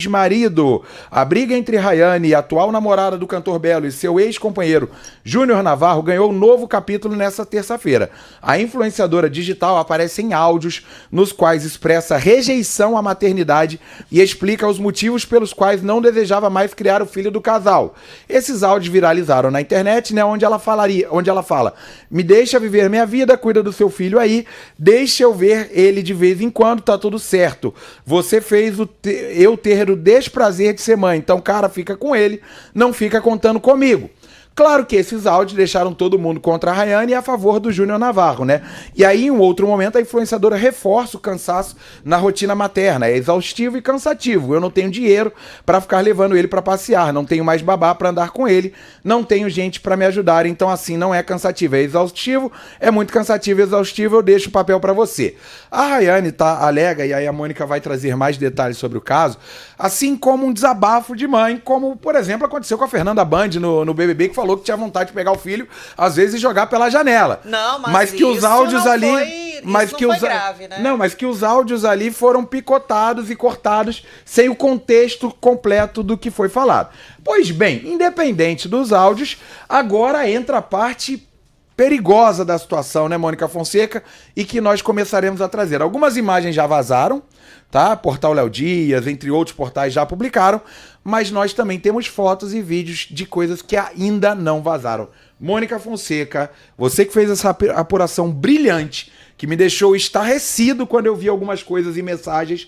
Ex-marido. A briga entre Rayane, atual namorada do cantor Belo, e seu ex-companheiro Júnior Navarro ganhou um novo capítulo nesta terça-feira. A influenciadora digital aparece em áudios nos quais expressa rejeição à maternidade e explica os motivos pelos quais não desejava mais criar o filho do casal. Esses áudios viralizaram na internet, né, onde ela fala: "Me deixa viver minha vida, cuida do seu filho aí, deixa eu ver ele de vez em quando, tá tudo certo. Você fez eu ter o desprazer de ser mãe, então, cara, fica com ele, não fica contando comigo." Claro que esses áudios deixaram todo mundo contra a Rayane e a favor do Júnior Navarro, né? E aí, em um outro momento, a influenciadora reforça o cansaço na rotina materna. É exaustivo e cansativo. Eu não tenho dinheiro para ficar levando ele para passear, não tenho mais babá para andar com ele, não tenho gente para me ajudar, então assim não é cansativo. É exaustivo, é muito cansativo e exaustivo, eu deixo o papel para você. A Rayane alega, e aí a Mônica vai trazer mais detalhes sobre o caso, assim como um desabafo de mãe, como, por exemplo, aconteceu com a Fernanda Band no BBB, que falou que tinha vontade de pegar o filho, às vezes, e jogar pela janela. Não, mas que os áudios ali... Mas que foi grave, né? Não, mas que os áudios ali foram picotados e cortados sem o contexto completo do que foi falado. Pois bem, independente dos áudios, agora entra a parte perigosa da situação, né, Mônica Fonseca? E que nós começaremos a trazer. Algumas imagens já vazaram, tá? Portal Léo Dias, entre outros portais já publicaram, mas nós também temos fotos e vídeos de coisas que ainda não vazaram. Mônica Fonseca, você que fez essa apuração brilhante, que me deixou estarrecido quando eu vi algumas coisas e mensagens,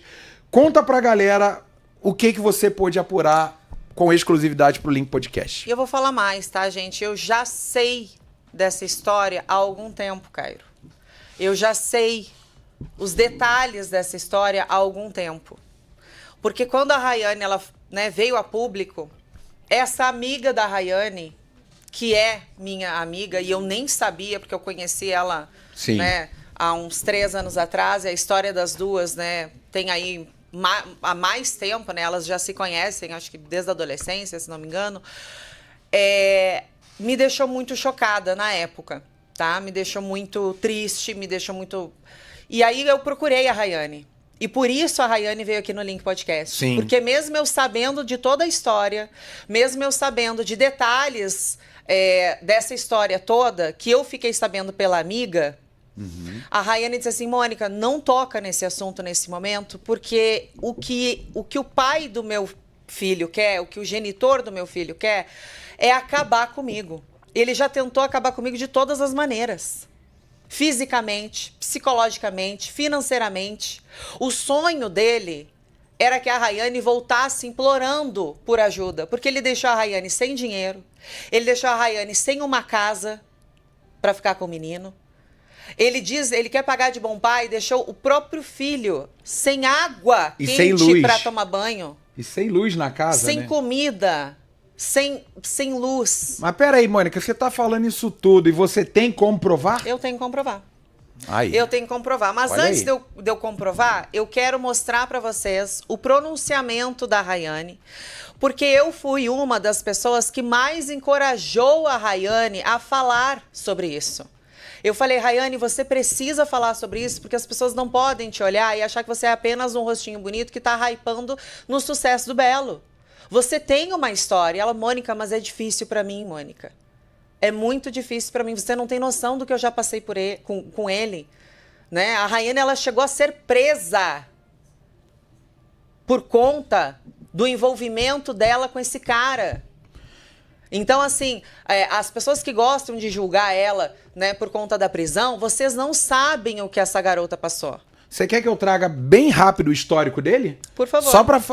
conta pra galera o que você pôde apurar com exclusividade pro Link Podcast. E eu vou falar mais, tá, gente? Eu já sei dessa história há algum tempo, Cairo. Eu já sei os detalhes dessa história há algum tempo. Porque quando a Rayane veio a público, essa amiga da Rayane, que é minha amiga, e eu nem sabia, porque eu conheci ela, né, há uns 3 anos atrás, e a história das duas, né, tem aí há mais tempo, né, elas já se conhecem, acho que desde a adolescência, se não me engano, me deixou muito chocada na época, tá? Me deixou muito triste, me deixou muito... E aí eu procurei a Rayane. E por isso a Rayane veio aqui no Link Podcast. Sim. Porque mesmo eu sabendo de toda a história, mesmo eu sabendo de detalhes dessa história toda, que eu fiquei sabendo pela amiga, a Rayane disse assim: Mônica, não toca nesse assunto nesse momento, porque o que o pai do meu filho quer, o que o genitor do meu filho quer, é acabar comigo. Ele já tentou acabar comigo de todas as maneiras. Fisicamente, psicologicamente, financeiramente. O sonho dele era que a Rayane voltasse implorando por ajuda, porque ele deixou a Rayane sem dinheiro, ele deixou a Rayane sem uma casa para ficar com o menino. Ele quer pagar de bom pai, deixou o próprio filho sem água e quente para tomar banho. E sem luz na casa, sem né? comida. Sem luz. Mas peraí, Mônica, você tá falando isso tudo e você tem como provar? Eu tenho como provar. Aí. Eu tenho como provar. Mas olha antes aí. de eu comprovar, eu quero mostrar para vocês o pronunciamento da Rayane, porque eu fui uma das pessoas que mais encorajou a Rayane a falar sobre isso. Eu falei: Rayane, você precisa falar sobre isso, porque as pessoas não podem te olhar e achar que você é apenas um rostinho bonito que tá hypando no sucesso do Belo. Você tem uma história. Ela: Mônica, mas é difícil pra mim, Mônica. É muito difícil pra mim. Você não tem noção do que eu já passei com ele. Né? A Rayane, ela chegou a ser presa por conta do envolvimento dela com esse cara. Então, assim, as pessoas que gostam de julgar ela, né, por conta da prisão, vocês não sabem o que essa garota passou. Você quer que eu traga bem rápido o histórico dele? Por favor.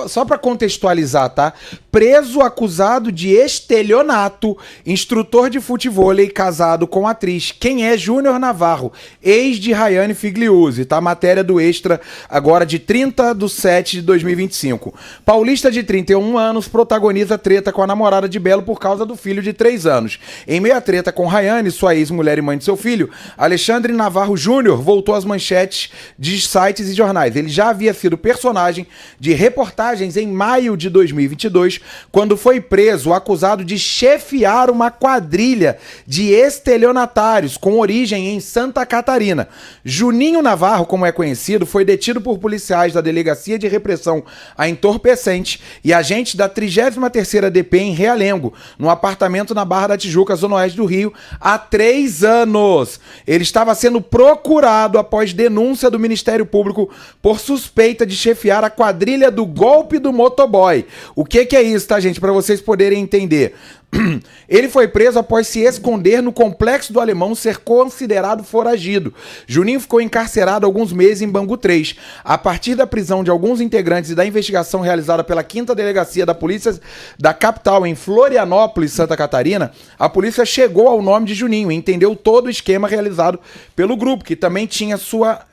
Só pra contextualizar, tá? Preso acusado de estelionato, instrutor de futevôlei casado com atriz. Quem é Júnior Navarro? Ex de Rayane Figliuzzi, tá? Matéria do Extra, agora de 30/7/2025. Paulista de 31 anos protagoniza treta com a namorada de Belo por causa do filho de 3 anos. Em meio à treta com Rayane, sua ex-mulher e mãe de seu filho, Alexandre Navarro Júnior voltou às manchetes de muitos sites e jornais. Ele já havia sido personagem de reportagens em maio de 2022, quando foi preso, acusado de chefiar uma quadrilha de estelionatários com origem em Santa Catarina. Juninho Navarro, como é conhecido, foi detido por policiais da Delegacia de Repressão a Entorpecentes e agentes da 33ª DP em Realengo, num apartamento na Barra da Tijuca, zona oeste do Rio, há 3 anos. Ele estava sendo procurado após denúncia do Ministério Público por suspeita de chefiar a quadrilha do golpe do motoboy. O que é isso, tá, gente? Para vocês poderem entender. Ele foi preso após se esconder no Complexo do Alemão, ser considerado foragido. Juninho ficou encarcerado alguns meses em Bangu 3. A partir da prisão de alguns integrantes e da investigação realizada pela 5ª Delegacia da Polícia da capital em Florianópolis, Santa Catarina, a polícia chegou ao nome de Juninho e entendeu todo o esquema realizado pelo grupo, que também tinha sua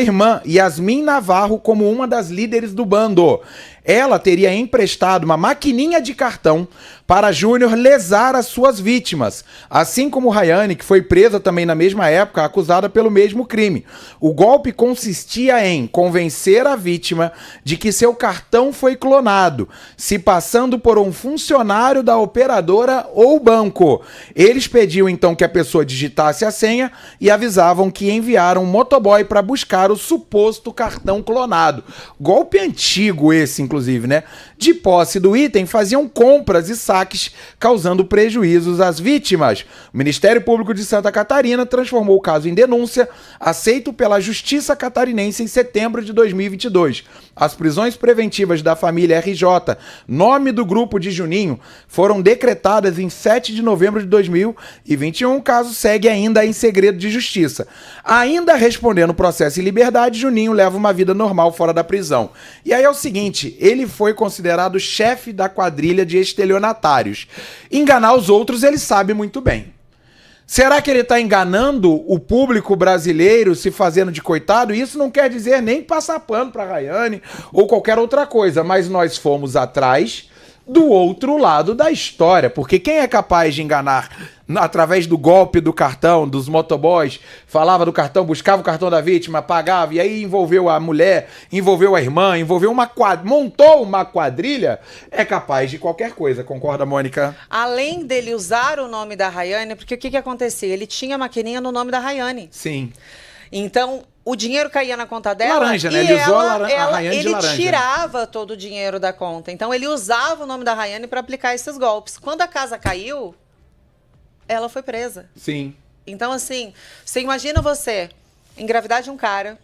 irmã, Yasmin Navarro, como uma das líderes do bando. Ela teria emprestado uma maquininha de cartão para Júnior lesar as suas vítimas, assim como Rayane, que foi presa também na mesma época, acusada pelo mesmo crime. O golpe consistia em convencer a vítima de que seu cartão foi clonado, se passando por um funcionário da operadora ou banco. Eles pediam então que a pessoa digitasse a senha e avisavam que enviaram um motoboy para buscar o suposto cartão clonado. Golpe antigo esse, inclusive, né? De posse do item, faziam compras e saques, causando prejuízos às vítimas. O Ministério Público de Santa Catarina transformou o caso em denúncia, aceito pela Justiça Catarinense em setembro de 2022. As prisões preventivas da família RJ, nome do grupo de Juninho, foram decretadas em 7 de novembro de 2021. O caso segue ainda em segredo de justiça. Ainda respondendo o processo em liberdade, Juninho leva uma vida normal fora da prisão. E aí é o seguinte, ele foi considerado chefe da quadrilha de estelionatários. Enganar os outros ele sabe muito bem. Será que ele está enganando o público brasileiro, se fazendo de coitado? Isso não quer dizer nem passar pano para Rayane ou qualquer outra coisa, mas nós fomos atrás do outro lado da história, porque quem é capaz de enganar através do golpe do cartão, dos motoboys, falava do cartão, buscava o cartão da vítima, pagava, e aí envolveu a mulher, envolveu a irmã, envolveu montou uma quadrilha, é capaz de qualquer coisa, concorda, Mônica? Além dele usar o nome da Rayane, porque o que acontecia? Ele tinha a maquininha no nome da Rayane. Sim. Então, o dinheiro caía na conta dela. Laranja, né? Ele usou a Rayane de laranja. Ele tirava todo o dinheiro da conta. Então, ele usava o nome da Rayane para aplicar esses golpes. Quando a casa caiu, ela foi presa. Sim. Então, assim, você imagina você engravidar de um cara,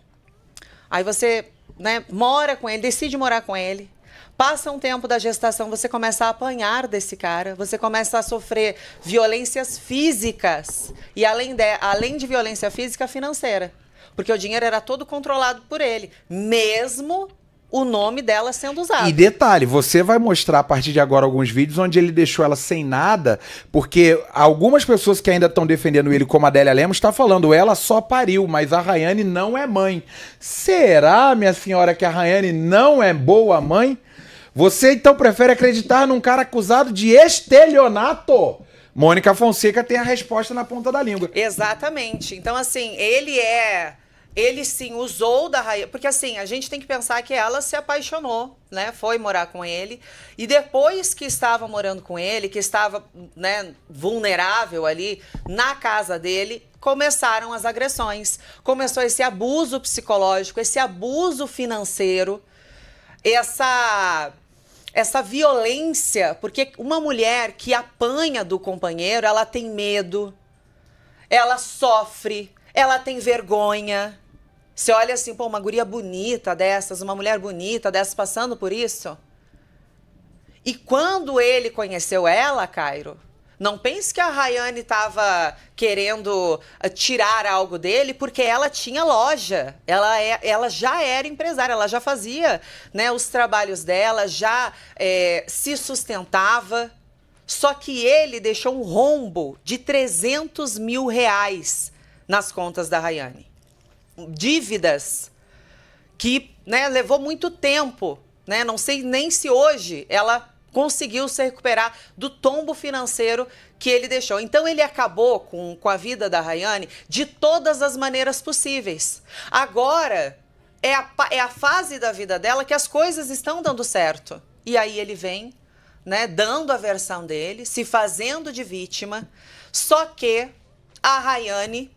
aí você, né, mora com ele, decide morar com ele, passa um tempo da gestação, você começa a apanhar desse cara, você começa a sofrer violências físicas e, além de violência física, financeira. Porque o dinheiro era todo controlado por ele, mesmo o nome dela sendo usado. E detalhe, você vai mostrar a partir de agora alguns vídeos onde ele deixou ela sem nada, porque algumas pessoas que ainda estão defendendo ele, como a Adélia Lemos, está falando, ela só pariu, mas a Rayane não é mãe. Será, minha senhora, que a Rayane não é boa mãe? Você então prefere acreditar num cara acusado de estelionato? Mônica Fonseca tem a resposta na ponta da língua. Exatamente. Então, assim, ele sim usou da Rayane, porque assim, a gente tem que pensar que ela se apaixonou, né? Foi morar com ele, e depois que estava morando com ele, que estava, né, vulnerável ali na casa dele, começaram as agressões. Começou esse abuso psicológico, esse abuso financeiro, essa violência, porque uma mulher que apanha do companheiro, ela tem medo, ela sofre, ela tem vergonha. Você olha assim, pô, uma guria bonita dessas, uma mulher bonita dessas passando por isso. E quando ele conheceu ela, Cairo, não pense que a Rayane estava querendo tirar algo dele, porque ela tinha loja, ela já era empresária, ela já fazia, né, os trabalhos dela, já se sustentava. Só que ele deixou um rombo de R$300 mil nas contas da Rayane. Dívidas que, né, levou muito tempo, né? Não sei nem se hoje ela conseguiu se recuperar do tombo financeiro que ele deixou. Então ele acabou com a vida da Rayane de todas as maneiras possíveis. Agora é a fase da vida dela que as coisas estão dando certo. E aí ele vem, né, dando a versão dele, se fazendo de vítima, só que a Rayane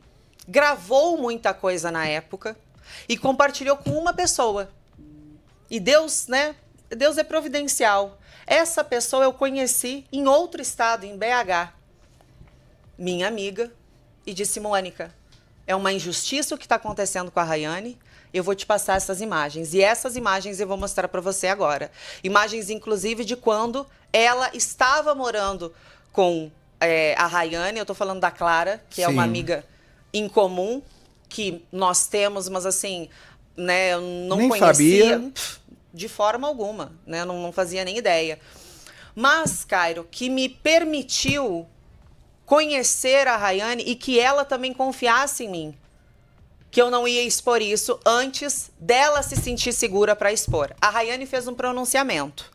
gravou muita coisa na época e compartilhou com uma pessoa. E Deus, né, Deus é providencial. Essa pessoa eu conheci em outro estado, em BH. Minha amiga, e disse: Mônica, é uma injustiça o que está acontecendo com a Rayane. Eu vou te passar essas imagens. E essas imagens eu vou mostrar para você agora. Imagens, inclusive, de quando ela estava morando com a Rayane. Eu estou falando da Clara, que é uma amiga em comum, que nós temos, mas assim, né, eu não nem conhecia. Sabia. De forma alguma, né? Não fazia nem ideia. Mas, Cairo, que me permitiu conhecer a Rayane e que ela também confiasse em mim. Que eu não ia expor isso antes dela se sentir segura para expor. A Rayane fez um pronunciamento.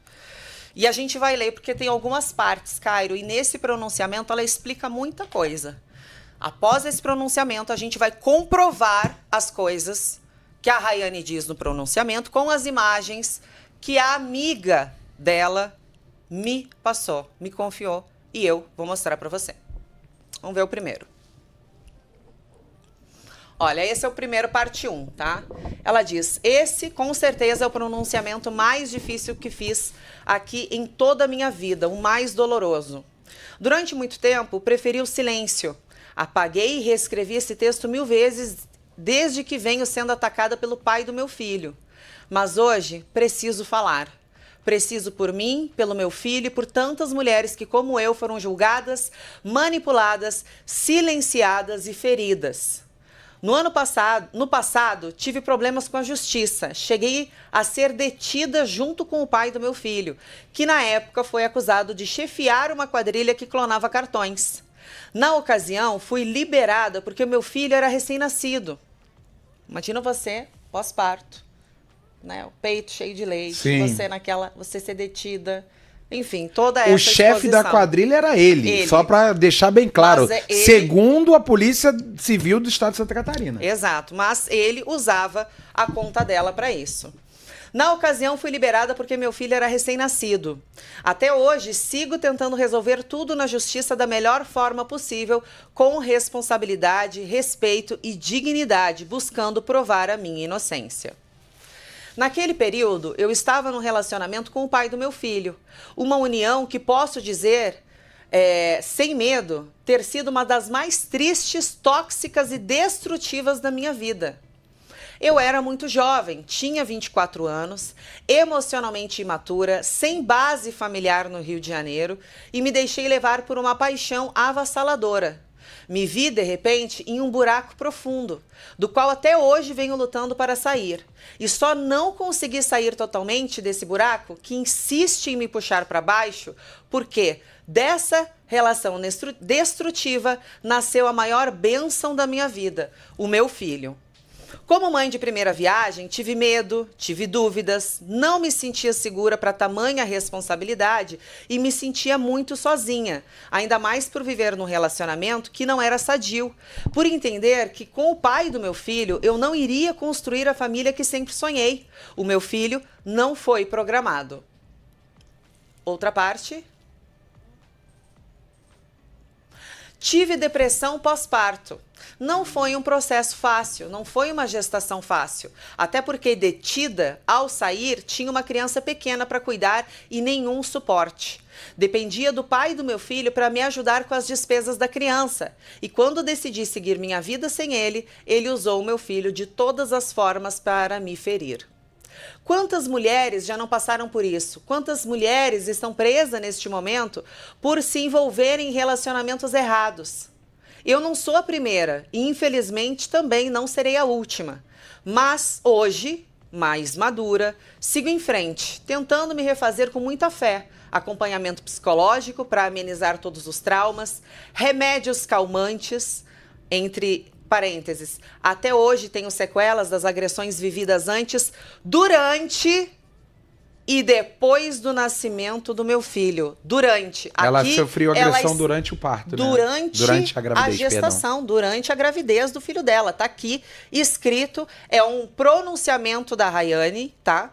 E a gente vai ler porque tem algumas partes, Cairo, e nesse pronunciamento ela explica muita coisa. Após esse pronunciamento, a gente vai comprovar as coisas que a Rayane diz no pronunciamento com as imagens que a amiga dela me passou, me confiou, e eu vou mostrar para você. Vamos ver o primeiro. Olha, esse é o primeiro, parte 1, tá? Ela diz: esse, com certeza, é o pronunciamento mais difícil que fiz aqui em toda a minha vida, o mais doloroso. Durante muito tempo, preferi o silêncio. Apaguei e reescrevi esse texto 1000 vezes desde que venho sendo atacada pelo pai do meu filho. Mas hoje, preciso falar. Preciso por mim, pelo meu filho e por tantas mulheres que, como eu, foram julgadas, manipuladas, silenciadas e feridas. No passado, tive problemas com a justiça. Cheguei a ser detida junto com o pai do meu filho, que na época foi acusado de chefiar uma quadrilha que clonava cartões. Na ocasião, fui liberada porque o meu filho era recém-nascido. Imagina você, pós-parto, né? O peito cheio de leite, Sim. você ser detida. Enfim, toda essa O chefe da exposição. quadrilha era ele, só para deixar bem claro. Mas ele... Segundo a Polícia Civil do Estado de Santa Catarina. Exato, mas ele usava a conta dela para isso. Na ocasião, fui liberada porque meu filho era recém-nascido. Até hoje, sigo tentando resolver tudo na justiça da melhor forma possível, com responsabilidade, respeito e dignidade, buscando provar a minha inocência. Naquele período, eu estava num relacionamento com o pai do meu filho. Uma união que posso dizer, sem medo, ter sido uma das mais tristes, tóxicas e destrutivas da minha vida. Eu era muito jovem, tinha 24 anos, emocionalmente imatura, sem base familiar no Rio de Janeiro e me deixei levar por uma paixão avassaladora. Me vi, de repente, em um buraco profundo, do qual até hoje venho lutando para sair. E só não consegui sair totalmente desse buraco que insiste em me puxar para baixo, porque dessa relação destrutiva nasceu a maior bênção da minha vida, o meu filho. Como mãe de primeira viagem, tive medo, tive dúvidas, não me sentia segura para tamanha responsabilidade e me sentia muito sozinha, ainda mais por viver num relacionamento que não era sadio, por entender que com o pai do meu filho eu não iria construir a família que sempre sonhei. O meu filho não foi programado. Outra parte. Tive depressão pós-parto. Não foi um processo fácil, não foi uma gestação fácil. Até porque detida, ao sair, tinha uma criança pequena para cuidar e nenhum suporte. Dependia do pai do meu filho para me ajudar com as despesas da criança. E quando decidi seguir minha vida sem ele, ele usou o meu filho de todas as formas para me ferir. Quantas mulheres já não passaram por isso? Quantas mulheres estão presas neste momento por se envolverem em relacionamentos errados? Eu não sou a primeira e, infelizmente, também não serei a última. Mas hoje, mais madura, sigo em frente, tentando me refazer com muita fé. Acompanhamento psicológico para amenizar todos os traumas, remédios calmantes, entre parênteses. Até hoje tenho sequelas das agressões vividas antes, durante e depois do nascimento do meu filho. Ela sofreu agressão durante o parto, durante a gravidez, gestação, durante a gravidez do filho dela. Tá aqui escrito, é um pronunciamento da Rayane, tá?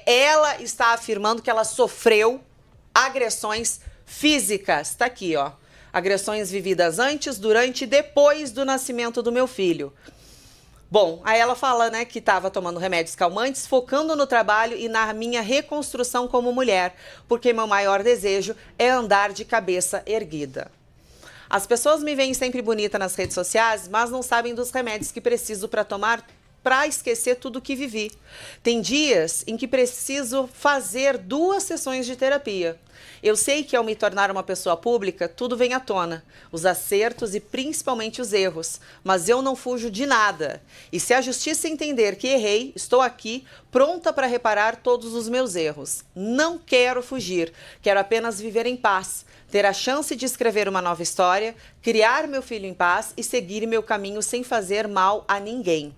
Ela está afirmando que ela sofreu agressões físicas. Tá aqui, ó. Agressões vividas antes, durante e depois do nascimento do meu filho. Bom, aí ela fala, né, que estava tomando remédios calmantes, focando no trabalho e na minha reconstrução como mulher, porque meu maior desejo é andar de cabeça erguida. As pessoas me veem sempre bonita nas redes sociais, mas não sabem dos remédios que preciso para tomar para esquecer tudo que vivi. Tem dias em que preciso fazer 2 sessões de terapia. Eu sei que ao me tornar uma pessoa pública, tudo vem à tona, os acertos e principalmente os erros, mas eu não fujo de nada. E se a justiça entender que errei, estou aqui, pronta para reparar todos os meus erros. Não quero fugir, quero apenas viver em paz, ter a chance de escrever uma nova história, criar meu filho em paz e seguir meu caminho sem fazer mal a ninguém.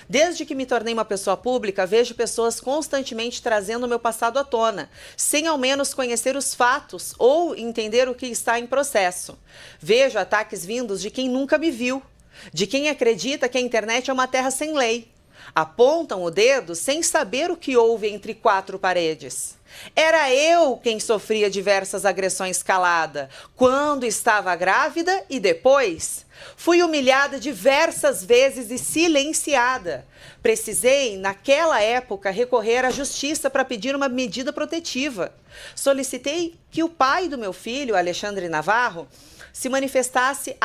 Desde que me tornei uma pessoa pública, vejo pessoas constantemente trazendo o meu passado à tona, sem ao menos conhecer os fatos ou entender o que está em processo. Vejo ataques vindos de quem nunca me viu, de quem acredita que a internet é uma terra sem lei. Apontam o dedo sem saber o que houve entre 4 paredes. Era eu quem sofria diversas agressões calada, quando estava grávida e depois. Fui humilhada diversas vezes e silenciada. Precisei, naquela época, recorrer à justiça para pedir uma medida protetiva. Solicitei que o pai do meu filho, Alexandre Navarro, se mantivesse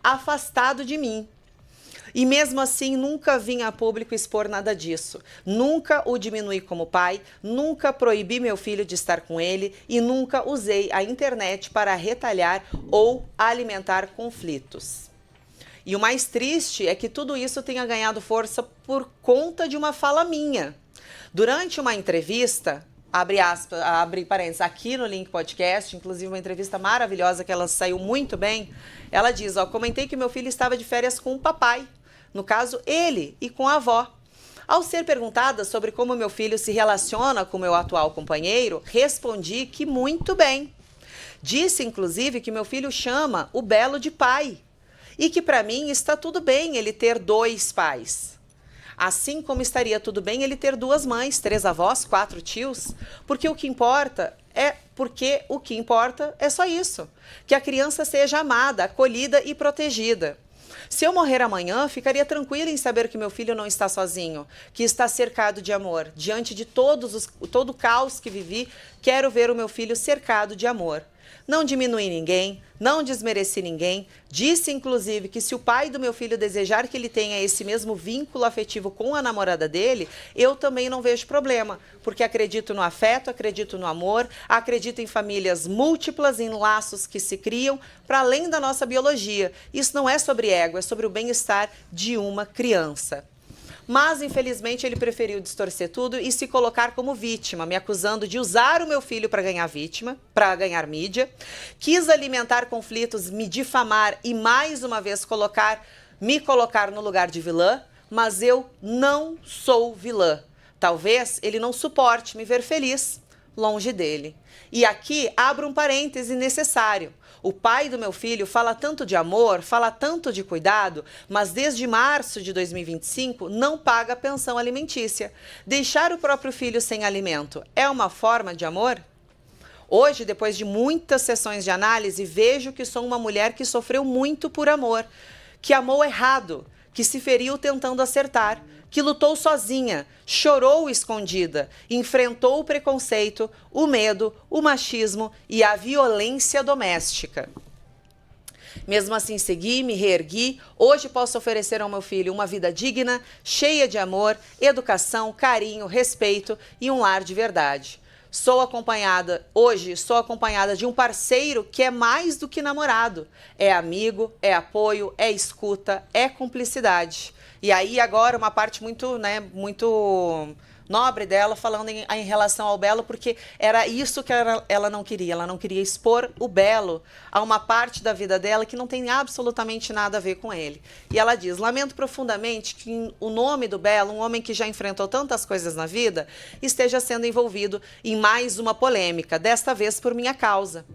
afastado de mim. E mesmo assim, nunca vim a público expor nada disso. Nunca o diminuí como pai, nunca proibi meu filho de estar com ele e nunca usei a internet para retalhar ou alimentar conflitos. E o mais triste é que tudo isso tenha ganhado força por conta de uma fala minha. Durante uma entrevista, abre parênteses, aqui no Link Podcast, inclusive uma entrevista maravilhosa que ela saiu muito bem, ela diz, comentei que meu filho estava de férias com o papai. No caso, ele e com a avó. Ao ser perguntada sobre como meu filho se relaciona com meu atual companheiro, respondi que muito bem. Disse, inclusive, que meu filho chama o Belo de pai e que para mim está tudo bem ele ter 2 pais. Assim como estaria tudo bem ele ter 2 mães, 3 avós, 4 tios, porque o que importa é só isso, que a criança seja amada, acolhida e protegida. Se eu morrer amanhã, ficaria tranquila em saber que meu filho não está sozinho, que está cercado de amor. Diante de todo o caos que vivi, quero ver o meu filho cercado de amor. Não diminui ninguém, não desmereci ninguém. Disse, inclusive, que se o pai do meu filho desejar que ele tenha esse mesmo vínculo afetivo com a namorada dele, eu também não vejo problema, porque acredito no afeto, acredito no amor, acredito em famílias múltiplas, em laços que se criam para além da nossa biologia. Isso não é sobre ego, é sobre o bem-estar de uma criança. Mas, infelizmente, ele preferiu distorcer tudo e se colocar como vítima, me acusando de usar o meu filho para ganhar mídia. Quis alimentar conflitos, me difamar e, mais uma vez, me colocar no lugar de vilã, mas eu não sou vilã. Talvez ele não suporte me ver feliz longe dele. E aqui abro um parêntese necessário. O pai do meu filho fala tanto de amor, fala tanto de cuidado, mas desde março de 2025 não paga pensão alimentícia. Deixar o próprio filho sem alimento é uma forma de amor? Hoje, depois de muitas sessões de análise, vejo que sou uma mulher que sofreu muito por amor, que amou errado, que se feriu tentando acertar, que lutou sozinha, chorou escondida, enfrentou o preconceito, o medo, o machismo e a violência doméstica. Mesmo assim, segui, me reergui. Hoje posso oferecer ao meu filho uma vida digna, cheia de amor, educação, carinho, respeito e um lar de verdade. Hoje sou acompanhada de um parceiro que é mais do que namorado. É amigo, é apoio, é escuta, é cumplicidade. E aí agora uma parte muito nobre dela falando em relação ao Belo, porque era isso que ela não queria. Ela não queria expor o Belo a uma parte da vida dela que não tem absolutamente nada a ver com ele. E ela diz: lamento profundamente que o nome do Belo, um homem que já enfrentou tantas coisas na vida, esteja sendo envolvido em mais uma polêmica, desta vez por minha causa.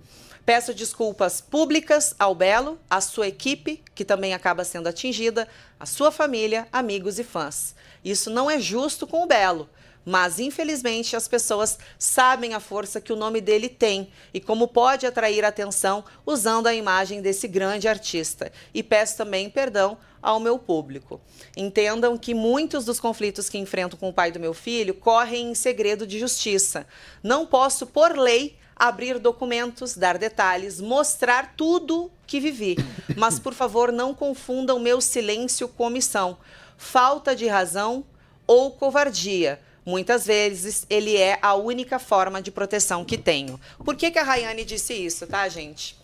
Peço desculpas públicas ao Belo, à sua equipe, que também acaba sendo atingida, à sua família, amigos e fãs. Isso não é justo com o Belo, mas infelizmente as pessoas sabem a força que o nome dele tem e como pode atrair atenção usando a imagem desse grande artista. E peço também perdão ao meu público. Entendam que muitos dos conflitos que enfrento com o pai do meu filho correm em segredo de justiça. Não posso, por lei, abrir documentos, dar detalhes, mostrar tudo que vivi. Mas, por favor, não confundam meu silêncio com omissão, falta de razão ou covardia. Muitas vezes, ele é a única forma de proteção que tenho. Por que a Rayane disse isso, tá, gente?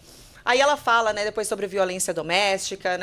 Aí ela fala, né, depois sobre violência doméstica, né?